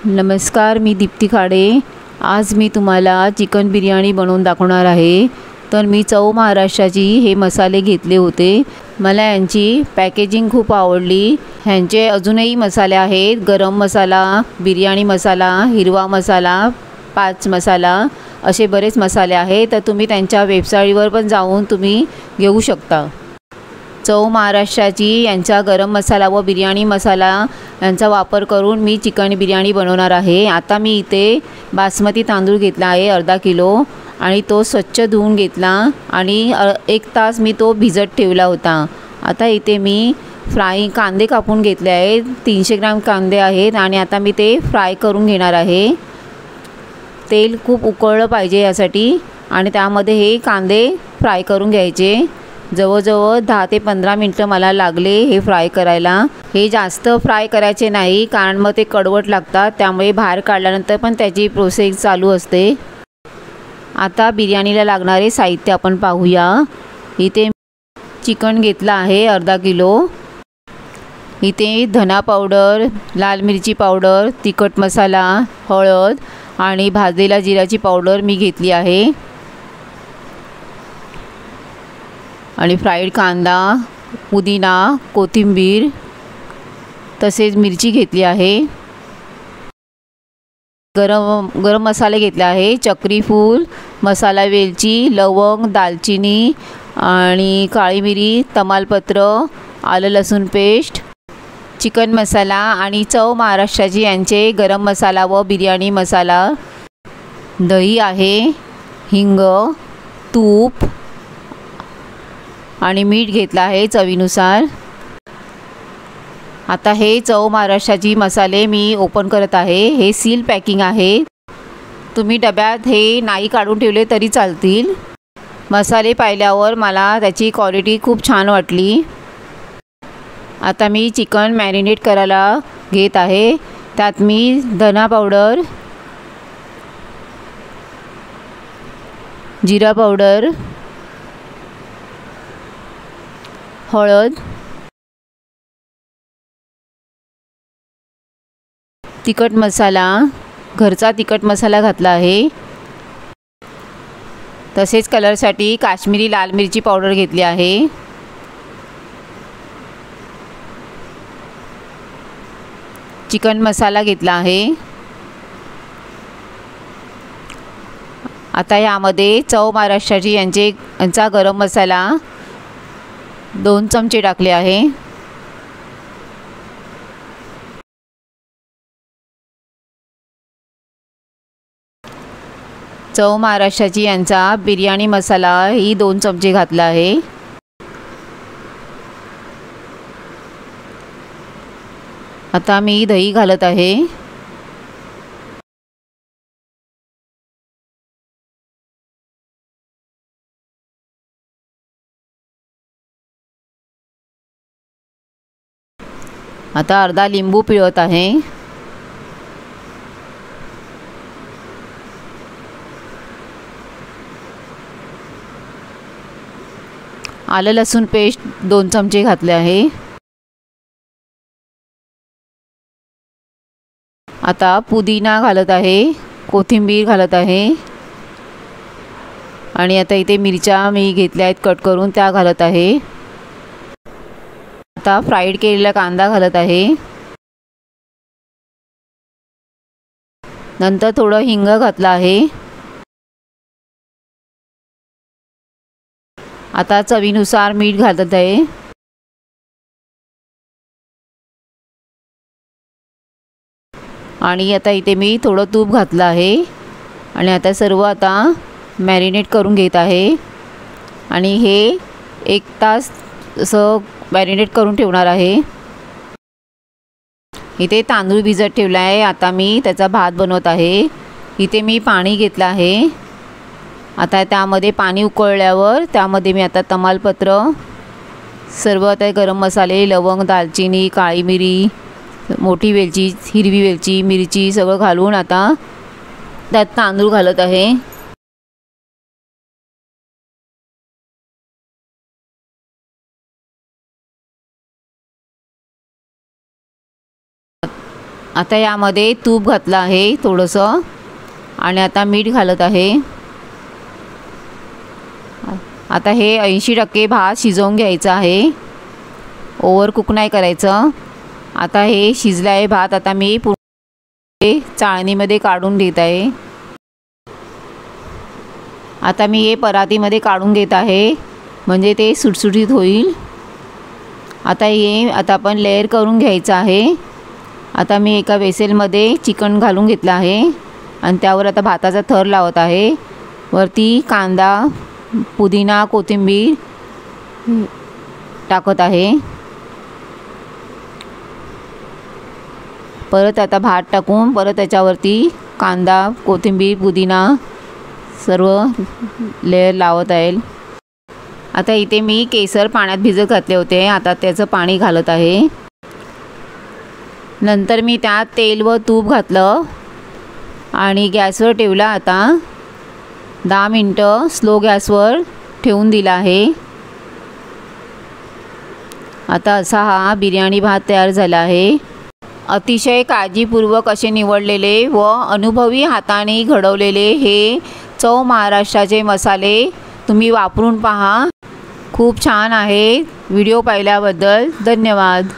नमस्कार, मी दीप्ती खाडे। आज मी तुम्हाला चिकन बिर्याणी बनवून दाखवणार आहे। तर मी चव महाराष्ट्राची हे मसाले घेतले होते। मला यांची पॅकेजिंग खूप आवडली। ह्यांचे अजूनही मसाले आहेत, गरम मसाला, बिर्याणी मसाला, हिरवा मसाला, पाच मसाला, असे बरेच मसाले आहेत। तर तुम्ही त्यांच्या वेबसाईटवर पण जाऊन तुम्ही घेऊ शकता। चव महाराष्ट्राची यांचा गरम मसाला व बिर्याणी मसाला यांचा वापर करून मी चिकन बिर्याणी बनवणार आहे। आता मी इथे बासमती तांदूळ घेतला आहे अर्धा किलो आणि तो स्वच्छ धुवून घेतला आणि 1 तास मी तो भिजत ठेवला होता। आता इथे मी कांदे कापून घेतले आहेत, 300 ग्रॅम कांदे आहेत आणि आता मी ते फ्राय करून घेणार आहे। तेल खूप उकळलं पाहिजे यासाठी आणि त्यामध्ये हे कांदे फ्राय करून घ्यायचे। जवळजवळ 10 ते 15 मिनिटं मला लागले हे फ्राय करायला। हे जास्त फ्राय करायचे नाही कारण मग ते कडवट लागतात, त्यामुळे बाहेर काढल्यानंतर पण त्याची प्रोसेस चालू असते। आता बिर्याणीला लागणारे साहित्य आपण पाहूया। इथे चिकन घेतला आहे अर्धा किलो। इथे धना पावडर, लाल मिरची पावडर, तिखट मसाला, हळद आणि भाजलेला जिऱ्याची पावडर मी घेतली आहे आणि फ्राईड कांदा, पुदिना, कोथिंबीर तसेच मिरची घेतली आहे। गरम मसाले घेतले आहे, चक्री फूल, मसाला वेलची, लवंग, दालचिनी आणि काळी मिरी, तमालपत्र, आलं लसूण पेस्ट, चिकन मसाला आणि चव महाराष्ट्राची यांचे गरम मसाला व बिर्याणी मसाला, दही आहे, हिंग, तूप आणि मीठ घेतला आहे चवीनुसार। आता हे चव महाराष्ट्राची मसाले मी ओपन करत आहे। हे सील पॅकिंग आहे, तुम्ही डब्यात हे नाही काढून ठेवले तरी चालतील। मसाले पाहिल्यावर मला त्याची क्वालिटी खूप छान वाटली। आता मी चिकन मॅरिनेट करायला घेत आहे। त्यात मी धना पावडर, जिरा पावडर, हळद, तिखट मसाला, घरचा तिखट मसाला घातला आहे। तसेच कलरसाठी काश्मीरी लाल मिरची पावडर घेतली आहे। चिकन मसाला घेतला आहे। आता यामध्ये चव महाराष्ट्राची यांचा गरम मसाला 2 चमचे टाकले आहे। चव महाराष्ट्राची यांचा बिर्याणी मसाला ही 2 चमचे घातला आहे। आता मी दही घालत आहे। आता अर्धा लिंबू पिळत आहे। आलं लसूण पेस्ट 2 चमचे घातले आहे। आता पुदिना घालत आहे, कोथिंबीर घालत आहे आणि आता इथे मिरच्या मी घेतल्या आहेत कट करून त्या घालत आहे। आता फ्राईड केलेला कांदा घालत आहे। नंतर थोडं हिंग घातलं आहे। आता चवीनुसार मीठ घालत आहे आणि आता इथे मी थोडं तूप घातलं आहे आणि आता सर्व मॅरिनेट करून घेत आहे आणि हे 1 तास असं मॅरिनेट करून ठेवणार आहे। इथे तांदूळ भिजत ठेवला आहे, आता मी त्याचा भात बनवत आहे। इथे मी पाणी घेतलं आहे। आता त्यामध्ये पाणी उकळल्यावर त्यामध्ये मी आता तमालपत्र, सर्व आता गरम मसाले, लवंग, दालचिनी, काळी मिरी, मोठी वेलची, हिरवी वेलची, मिरची सगळं घालून आता त्यात तांदूळ घालत आहे। आता यामध्ये तूप घातलं आहे थोडंसं आणि आता मीठ घालत आहे। आता हे 80% भात शिजवून घ्यायचा आहे, ओव्हर कुक नाही करायचं। आता हे शिजलं आहे भात, आता मी पूर्ण चाळणीमध्ये काढून घेत आहे। आता मी हे परातीमध्ये काढून घेत आहे म्हणजे ते सुटसुटीत होईल। आता आपण लेयर करून घ्यायचं आहे। आता मी एका वेसेलमध्ये चिकन घालून घेतलं आहे आणि त्यावर आता भाताचा थर लावत आहे। वरती कांदा, पुदिना, कोथिंबीर टाकत आहे। परत आता भात टाकून परत त्याच्यावरती कांदा, कोथिंबीर, पुदिना सर्व लेयर लावत आहे। आता इथे मी केसर पाण्यात भिजत घातले होते, आता त्याचं पाणी घालत आहे। नंतर मी त्यात तेल व तूप घातलं आणि गॅसवर ठेवला। आता 10 मिनिटं स्लो गॅसवर ठेवून दिला आहे। आता असा हा बिर्याणी भात तयार झाला आहे। अतिशय काळजीपूर्वक असे निवडलेले व अनुभवी हाताने घडवलेले हे चव महाराष्ट्राचे मसाले तुम्ही वापरून पहा, खूप छान आहे। व्हिडिओ पाहिल्याबद्दल धन्यवाद।